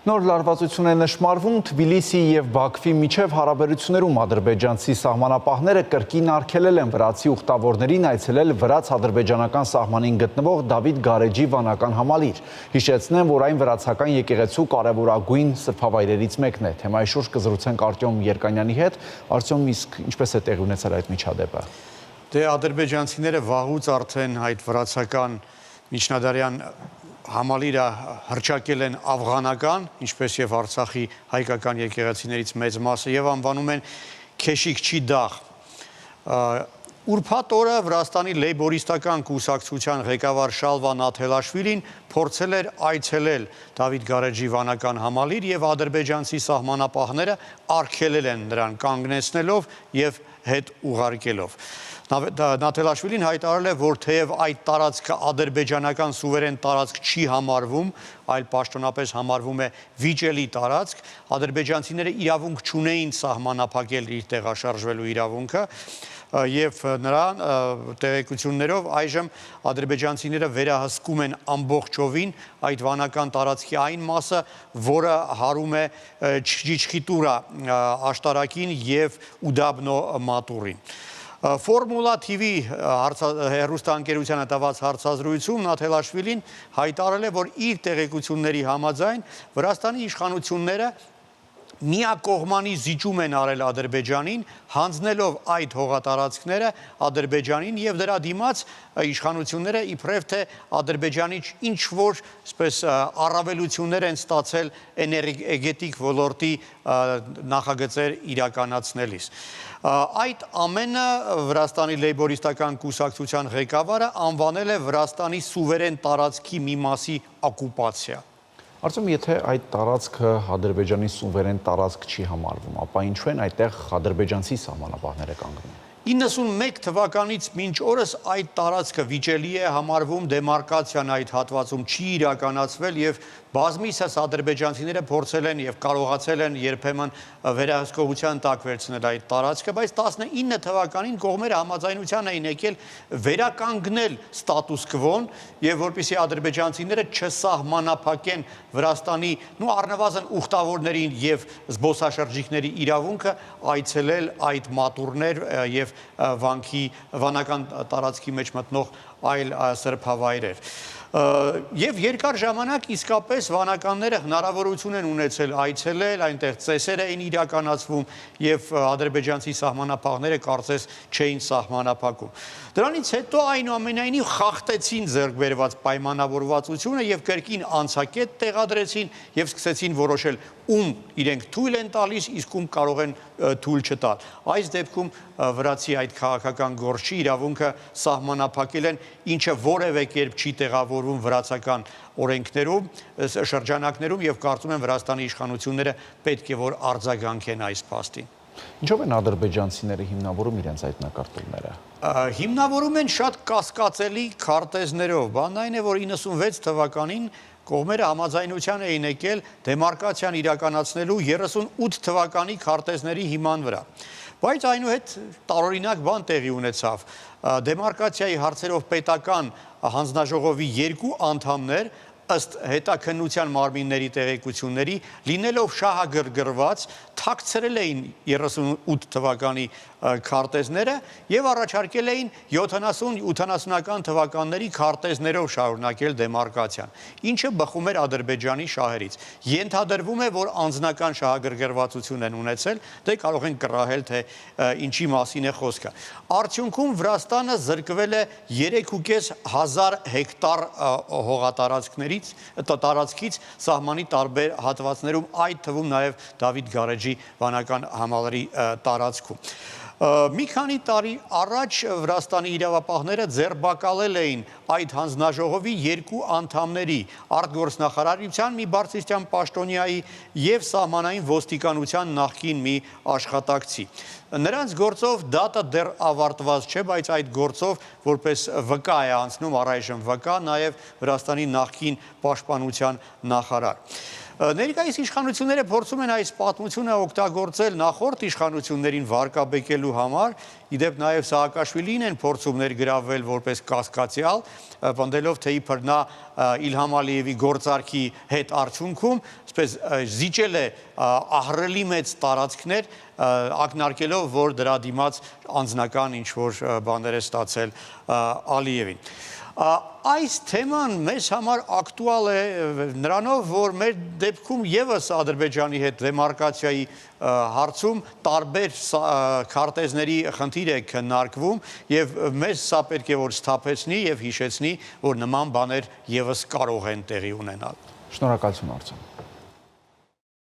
Նոր լարվածություն է նշմարվում Թբիլիսի և Բաքվի միջև հարաբերություններում ադրբեջանցի սահմանապահները կրկին արգելել են վրացի ուխտավորներին այցելել վրաց-ադրբեջանական սահմանին գտնվող Դավիթ Գարեջի վանական համալիր։ Հիշեցնեմ, որ այն վրացական եկեղեցու կարևորագույն սրբավայրերից մեկն է։ Թեմայի շուրջ կզրուցենք Արտյոմ Երկանյանի հետ։ Արտյոմ, իսկ ինչպես է տեղի ունեցել այդ միջադեպը։ Դե ադրբեջանցիները վաղուց արդեն այդ վրացական միջնադարյան համալիրը հռչակել են աֆղանական, ինչպես եւ Արցախի հայկական եկեղեցիներից մեծ մասը եւ անվանում են Քեշիքչի դաղ։ Ուրբաթ օրը Վրաստանի լեյբորիստական կուսակցության ղեկավար Շալվա Նաթելաշվիլին փորձել էր այցելել Դավիթ Գարեջի վանական համալիր եւ ադրբեջանցի սահմանապահները արգելել են նրան կանգնեցնելով եւ հետ ուղարկելով։ Նաթելաշվիլին հայտարարել է, որ թեև այդ տարածքը ադրբեջանական սուվերեն տարածք չի համարվում, այլ պաշտոնապես համարվում է վիճելի տարածք, ադրբեջանցիները իրավունք չունեին սահմանափակել իր տեղաշարժվելու իրավունքը եւ նրան տեղեկություններով այժմ ադրբեջանցիները վերահսկում են ամբողջովին այդ վանական տարածքի այն մասը, որը հարում է Չջիչխիտուրա աշտարակին եւ Ուդաբնո մատուրին։ Ֆորմուլա TV հեռուստաընկերությանը տված հարցազրույցում Նաթելաշվիլին հայտարարել է, որ իր տեղեկությունների համաձայն Վրաստանի իշխանությունները միակողմանի զիջում են արել Ադրբեջանին, հանձնելով այդ հողատարածքները Ադրբեջանին եւ դրա դիմաց իշխանությունները իբրև թե Ադրբեջանի ինչ-որ առավելություններ են ստացել էներգետիկ ոլորտի նախագծեր իրականացնելիս։ Այդ ամենը Վրաստանի լեյբորիստական կուսակցության ղեկավարը անվանել է Վրաստանի սուվերեն տարածքի մի մասի օկուպացիա։ Արտյոմ, եթե այդ տարածքը ադրբեջանի սուվերեն տարածք չի համարվում, ապա ինչու են այդտեղ ադրբեջանցի սահմանապահները կանգնում։ 91 թվականից մինչ օրս այդ տարածքը վիճելի է համարվում, դեմարկացիան այդ հատվածում չի իրականացվել եւ բազմիցս ադրբեջանցիները փորձել են եւ կարողացել են երբեմն վերահսկողության տակ վերցնել այդ տարածքը, բայց 19 թվականին կողմերը համաձայնության էին եկել վերականգնել ստատուս քվոն եւ որպեսզի ադրբեջանցիները չսահմանափակեն Վրաստանի առնվազն ուխտավորներին եւ զբոսաշրջիկների իրավունքը այցելել այդ մատուրներ եւ վանական տարածքի մեջ մտնող այլ սրբավայրեր։ Եվ երկար ժամանակ իսկապես վանականները հնարավորություն են ունեցել այցելել, այնտեղ ծեսեր էին իրականացվում եւ ադրբեջանցի սահմանապահները կարծես չէին սահմանափակում։ Դրանից հետո այնուամենայնիվ խախտեցին ձեռքբերված պայմանավորվածությունը եւ կրկին անցակետ տեղադրեցին եւ սկսեցին որոշել ում իրենք թույլ են տալիս, իսկ ում կարող են թույլ չտալ։ Այս դեպքում վրացի այդ քաղաքական գործի իրավունքը սահմանափակել են, ինչը որևէ կերպ չի տեղավորվում վրացական օրենքներում, շրջանակներում եւ կարծում եմ Վրաստանի իշխանությունները պետք է որ արձագանքեն այս փաստին։ Ինչով են ադրբեջանցիները հիմնավորում իրենց այդ նկարտումները։ Հիմնավորում են շատ կասկածելի քարտեզներով, բանն այն է, որ 96 թվականին կողմերը համաձայնության էին եկել դեմարկացիան իրականացնելու 38 թվականի քարտեզների հիման վրա։ Բայց այնուհետ տարօրինակ բան տեղի ունեցավ։ Դեմարկացիայի հարցերով պետական հանձնաժողովի 2 անդամներ ըստ հետաքննության մարմինների տեղեկությունների լինելով շահագրգռված թաքցրել էին 38 թվականի քարտեզները եւ առաջարկել էին 70-80-ական թվականների քարտեզներով շարունակել դեմարկացիան, ինչը բխում էր Ադրբեջանի շահերից։ Ենթադրվում է, որ անձնական շահագրգռվածություն են ունեցել, դե կարող են կռահել, թե ինչի մասին է խոսքը։ Արդյունքում Վրաստանը զրկվել է 3.500 հեկտար տարածքից սահմանի տարբեր հատվածներում, այդ թվում նաև Դավիթ Գարեջի վանական համալիրի տարածքում։ Մի քանի տարի առաջ Վրաստանի իրավապահները ձերբակալել էին այդ հանձնաժողովի 2 անդամների արտգործնախարարության մի բարձրաստիճան պաշտոնյայի եւ սահմանային ոստիկանության նախկին մի աշխատակցի։ Նրանց գործով դատը դեռ ավարտված չէ, բայց այդ գործով որպես վկա է անցնում առայժմ վկա նաև Վրաստանի նախկին պաշտպանության նախարար։ Ներկայիս իշխանությունները փորձում են այս պատմությունը օգտագործել նախորդ իշխանություններին վարկաբեկելու համար, իդեպ նաև Սաակաշվիլին են փորձում ներգրավվել որպես կասկածյալ, պնդելով թե իբր նա Իլհամ Ալիևի գործարքի հետ արդյունքում, այսպես զիջել է ահռելի մեծ տարածքներ, ակնարկելով, որ դրա դիմաց անձնական ինչ-որ բաներ է ստացել Ալիևին։ Այս թեման մեզ համար ակտուալ է նրանով, որ մեր դեպքում ևս Ադրբեջանի հետ դեմարկացիայի հարցում տարբեր քարտեզների խնդիր է քննարկվում եւ մեզ սա պետք է որ սթափեցնի եւ հիշեցնի, որ նման բաներ ևս կարող են տեղի ունենալ։ Շնորհակալություն Արտем։